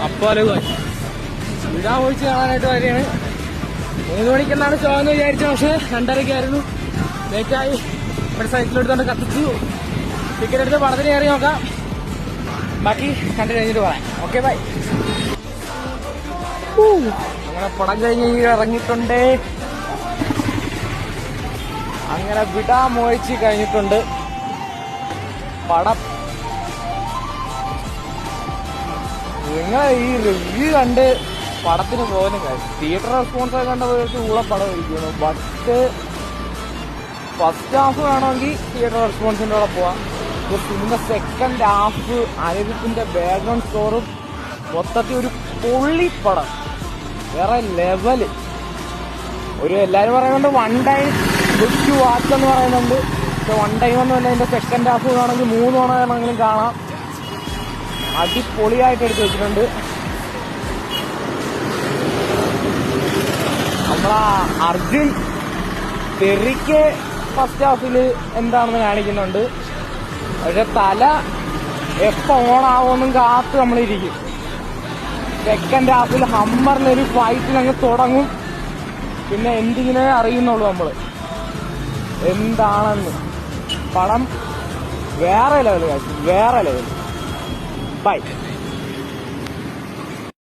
അപ്പോലെ വിടാൻ ഒഴിച്ച് കാണാനായിട്ട് വരികയാണ്. 3 മണിക്കെന്നാണ് ഷോ എന്ന് വിചാരിച്ചത്, പക്ഷെ 2:30 ലേറ്റായി. ഇവിടെ സൈക്കിളെടുത്തോണ്ട് കത്തിച്ചു. ടിക്കറ്റ് എടുത്ത് പടത്തിന് കയറി നോക്കാം. ബാക്കി കണ്ടു കഴിഞ്ഞിട്ട് പറയാം. Okay bye. അങ്ങനെ പടം കഴിഞ്ഞ് ഇറങ്ങിയിട്ടുണ്ട്. അങ്ങനെ വിടാൻ മോഹിച്ച് കഴിഞ്ഞിട്ടുണ്ട്. പടം നിങ്ങൾ ഈ റിവ്യൂ കണ്ട് പടത്തിന് പോകാനും കഴിയും. തിയേറ്റർ റെസ്പോൺസ് കണ്ട പോയിട്ട് ഉള്ള പടം ഇരിക്കുന്നു. ബട്ട് ഫസ്റ്റ് ഹാഫ് വേണമെങ്കിൽ തിയേറ്റർ റെസ്പോൺസിന്റെ കൂടെ പോവാം. പിന്നെ സെക്കൻഡ് ഹാഫ് അനിരുദ്ധിന്റെ ബാക്ക്ഗ്രൗണ്ട് സ്കോറും മൊത്തത്തിൽ ഒരു പൊള്ളിപ്പടം, വേറെ ലെവല്. എല്ലാവരും പറയുന്നുണ്ട് 1 ടൈം ഗുഡ് ടു വാച്ച് എന്ന് പറയുന്നുണ്ട്. പക്ഷെ 1 ടൈം ഒന്നും അല്ല. അതിന്റെ സെക്കൻഡ് ഹാഫ് വേണമെങ്കിൽ 3 തവണ വേണമെങ്കിലും കാണാം. അടിപൊളിയായിട്ട് എടുത്ത് വെച്ചിട്ടുണ്ട്. നമ്മളാ അർജുൻ തെറിക്ക് ഫസ്റ്റ് ഹാഫിൽ എന്താണെന്ന് കാണിക്കുന്നുണ്ട്. പക്ഷെ തല എപ്പോ ഓണാവുമെന്നും കാത്ത് നമ്മളിരിക്കും. സെക്കൻഡ് ഹാഫിൽ ഹമ്മറിനൊരു ഫൈറ്റിൽ അങ്ങ് തുടങ്ങും. പിന്നെ എന്തിനെ അറിയുന്നുള്ളൂ നമ്മള് എന്താണെന്ന്. പടം വേറെ ലെവൽ, വേറെ ലെവൽ. ബൈ.